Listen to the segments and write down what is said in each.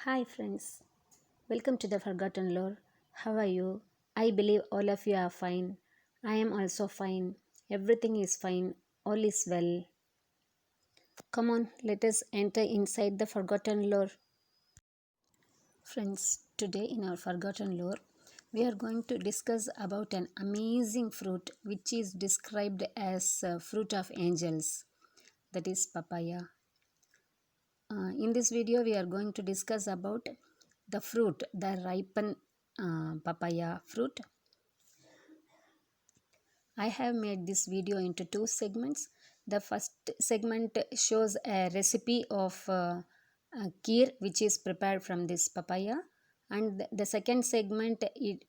Hi friends, welcome to the Forgotten Lore. How are you? I believe all of you are fine. I am also fine. Everything is fine. All is well. Come on, let us enter inside the Forgotten Lore. Friends, today in our Forgotten Lore, we are going to discuss about an amazing fruit which is described as fruit of angels, that is papaya. In this video, we are going to discuss about the fruit, the ripen papaya fruit. I have made this video into two segments. The first segment shows a recipe of kheer which is prepared from this papaya, and the second segment it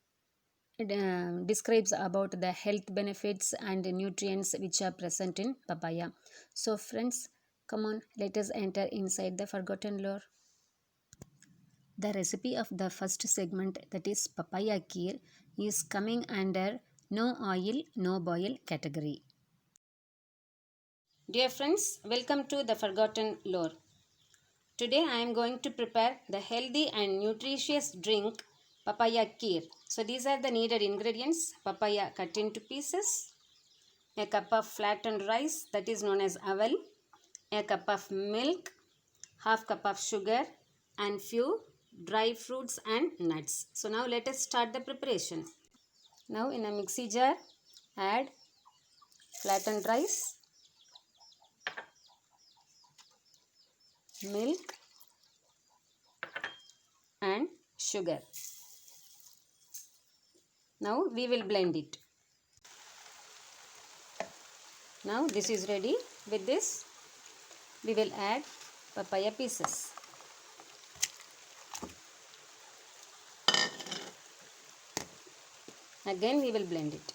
describes about the health benefits and nutrients which are present in papaya. So friends, come on, let us enter inside the Forgotten Lore. The recipe of the first segment, that is papaya kheer, is coming under no oil, no boil category. Dear friends, welcome to the Forgotten Lore. Today I am going to prepare the healthy and nutritious drink papaya kheer. So these are the needed ingredients: papaya cut into pieces, a cup of flattened rice that is known as aval, a cup of milk, half cup of sugar, and few dry fruits and nuts. So now let us start the preparation. Now in a mixie jar add flattened rice, milk and sugar. Now we will blend it. Now this is ready. With this we will add papaya pieces. Again we will blend it.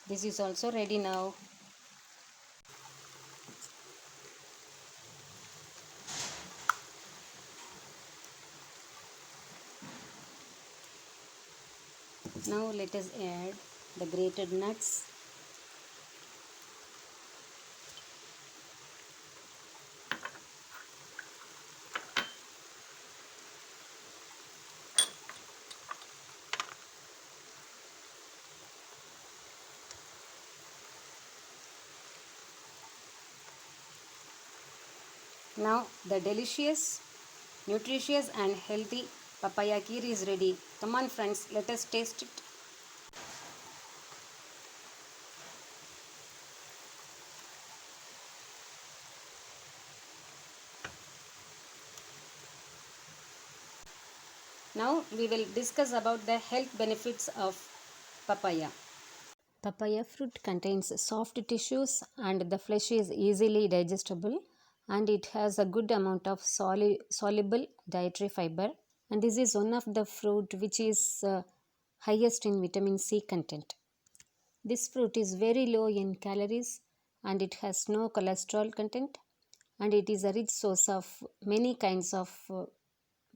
This is also ready now. Now let us add the grated nuts, now the delicious, nutritious and healthy papaya kheer is ready. Come on friends, let us taste it. Now we will discuss about the health benefits of papaya. Papaya fruit contains soft tissues and the flesh is easily digestible, and it has a good amount of soluble dietary fiber, and this is one of the fruit which is highest in vitamin C content. This fruit is very low in calories and it has no cholesterol content, and it is a rich source of many kinds of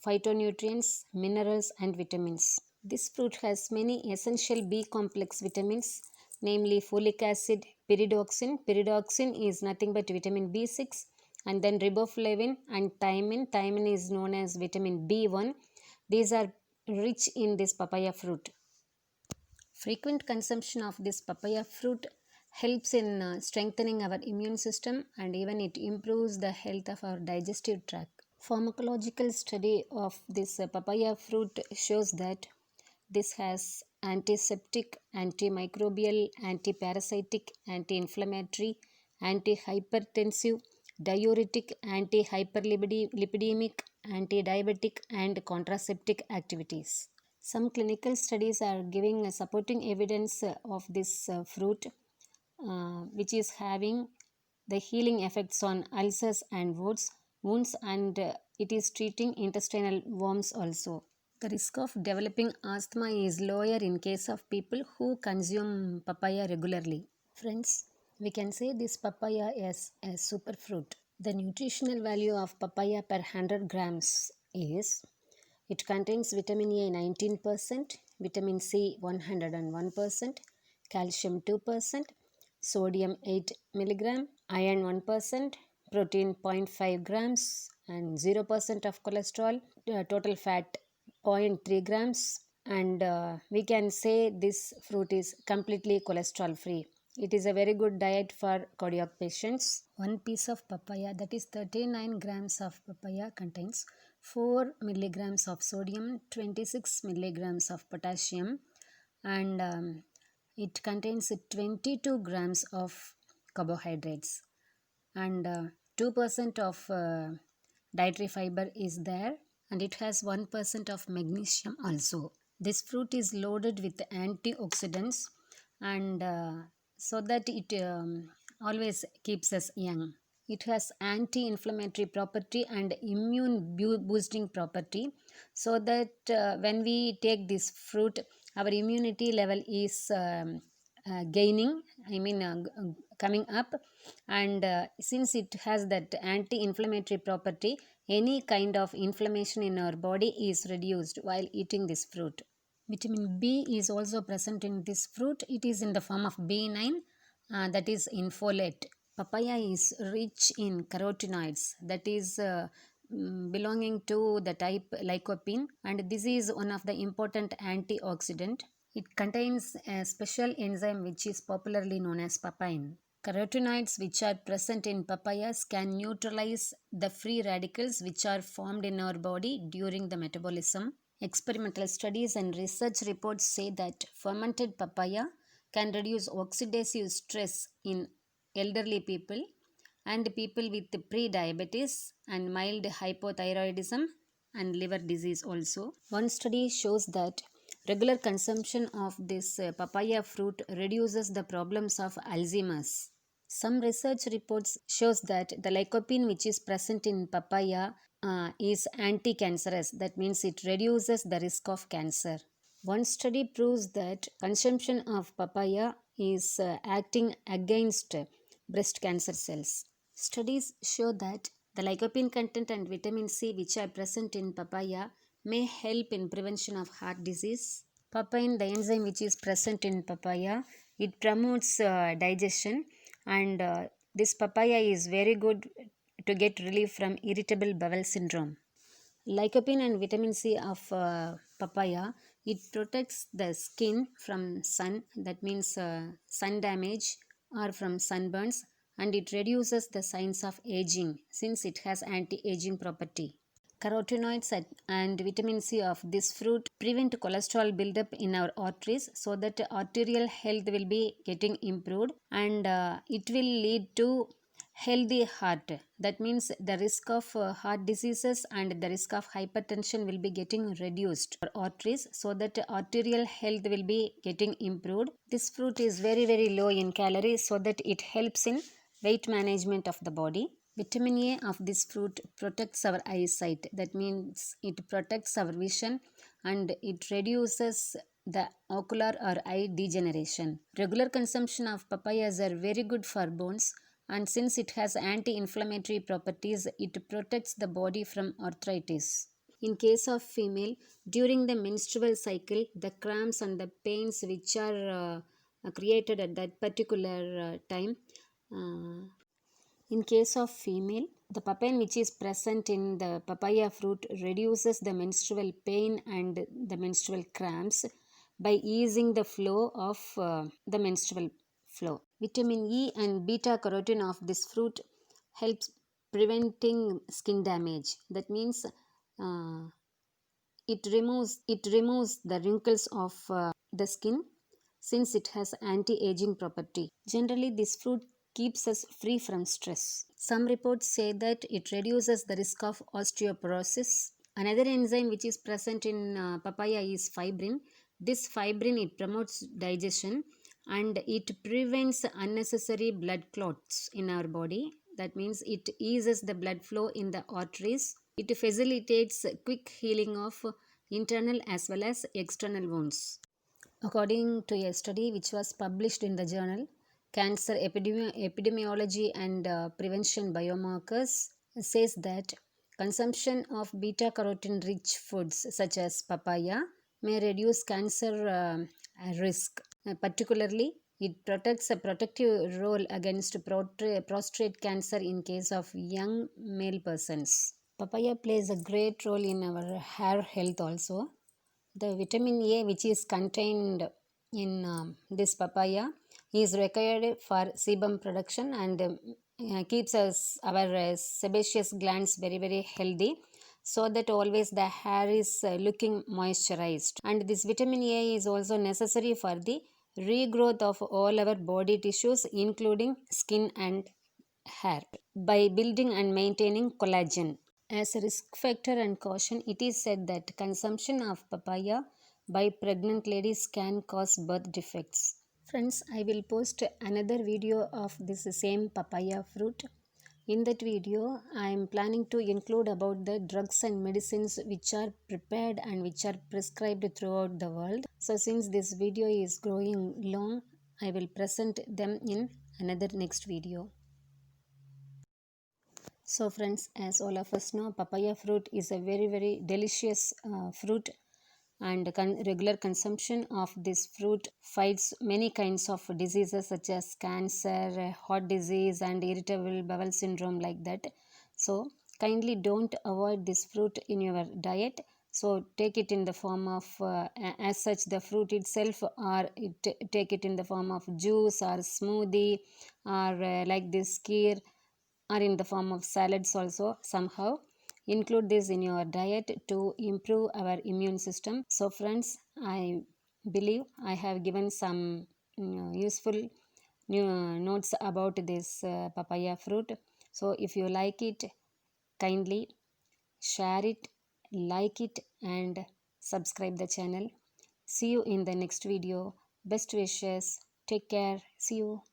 phytonutrients, minerals and vitamins. This fruit has many essential B complex vitamins, namely folic acid, pyridoxine. Pyridoxine is nothing but vitamin B6, and then riboflavin and thiamine. Thiamine is known as vitamin B1. These are rich in this papaya fruit. Frequent consumption of this papaya fruit helps in strengthening our immune system, and even it improves the health of our digestive tract. Pharmacological study of this papaya fruit shows that this has antiseptic, antimicrobial, antiparasitic, anti-inflammatory, anti-hypertensive, diuretic, anti-hyperlipidemic, anti-diabetic and contraceptive activities. Some clinical studies are giving supporting evidence of this fruit, which is having the healing effects on ulcers and wounds, and it is treating intestinal worms also. The risk of developing asthma is lower in case of people who consume papaya regularly. Friends, we can say this papaya is a superfruit. The nutritional value of papaya per 100 grams is: it contains vitamin A 19%, vitamin C 101%, calcium 2%, sodium 8 mg, iron 1%, protein 0.5 grams, and 0% of cholesterol, total fat 0.3 grams, and we can say this fruit is completely cholesterol free. It is a very good diet for cardiac patients. One piece of papaya, that is 39 grams of papaya, contains 4 milligrams of sodium, 26 milligrams of potassium, and it contains 22 grams of carbohydrates, and 2% of dietary fiber is there, and it has 1% of magnesium also. This fruit is loaded with antioxidants, and so that it always keeps us young. It has anti-inflammatory property and immune boosting property, so that when we take this fruit, our immunity level is gaining, I mean coming up, and since it has that anti-inflammatory property, any kind of inflammation in our body is reduced while eating this fruit. Vitamin B is also present in this fruit. It is in the form of B9, that is in folate. Papaya is rich in carotenoids, that is belonging to the type lycopene, and this is one of the important antioxidant. It contains a special enzyme which is popularly known as papain. Carotenoids which are present in papayas can neutralize the free radicals which are formed in our body during the metabolism. Experimental studies and research reports say that fermented papaya can reduce oxidative stress in elderly people and people with pre-diabetes and mild hypothyroidism and liver disease also. One study shows that regular consumption of this papaya fruit reduces the problems of Alzheimer's. Some research reports shows that the lycopene which is present in papaya is anti-cancerous. That means it reduces the risk of cancer. One study proves that consumption of papaya is acting against breast cancer cells. Studies show that the lycopene content and vitamin C which are present in papaya may help in prevention of heart disease. Papain, the enzyme which is present in papaya, it promotes digestion, and this papaya is very good to get relief from irritable bowel syndrome. Lycopene and vitamin C of papaya, it protects the skin from sun, that means sun damage or from sunburns, and it reduces the signs of aging since it has anti-aging property. Carotenoids and vitamin C of this fruit prevent cholesterol buildup in our arteries, so that arterial health will be getting improved, and it will lead to healthy heart. That means the risk of heart diseases and the risk of hypertension will be getting reduced for arteries, so that arterial health will be getting improved. This fruit is very low in calories, so that it helps in weight management of the body. Vitamin A of this fruit protects our eyesight. That means it protects our vision and it reduces the ocular or eye degeneration. Regular consumption of papayas are very good for bones, and since it has anti-inflammatory properties, it protects the body from arthritis. In case of female, during the menstrual cycle, the cramps and the pains which are created at that particular time, in case of female, the papain which is present in the papaya fruit reduces the menstrual pain and the menstrual cramps by easing the flow of the menstrual flow. Vitamin E and beta carotene of this fruit helps preventing skin damage. That means it removes the wrinkles of the skin since it has anti-aging property. Generally, this fruit keeps us free from stress. Some reports say that it reduces the risk of osteoporosis. Another enzyme which is present in papaya is fibrin. This fibrin, it promotes digestion and it prevents unnecessary blood clots in our body. That means it eases the blood flow in the arteries. It facilitates quick healing of internal as well as external wounds. According to a study which was published in the journal Cancer Epidemiology and Prevention Biomarkers, says that consumption of beta carotene rich foods such as papaya may reduce cancer risk. Particularly, it protects a protective role against prostate cancer in case of young male persons. Papaya plays a great role in our hair health also. The vitamin A, which is contained in this papaya, is required for sebum production and keeps us our sebaceous glands very healthy, so that always the hair is looking moisturized. And this vitamin A is also necessary for the regrowth of all our body tissues, including skin and hair, by building and maintaining collagen. As a risk factor and caution, it is said that consumption of papaya by pregnant ladies can cause birth defects. Friends, I will post another video of this same papaya fruit. In that video, I am planning to include about the drugs and medicines which are prepared and which are prescribed throughout the world. So since this video is growing long, I will present them in another next video. So friends, as all of us know, papaya fruit is a very delicious fruit, and regular consumption of this fruit fights many kinds of diseases such as cancer, heart disease and irritable bowel syndrome, like that. So kindly don't avoid this fruit in your diet. So take it in the form of as such the fruit itself, or take it in the form of juice or smoothie, or like this kheer, or in the form of salads also. Somehow include this in your diet to improve our immune system. So friends, I believe I have given some useful new notes about this papaya fruit. So if you like it, kindly share it, like it, and subscribe the channel. See you in the next video. Best wishes. Take care. See you.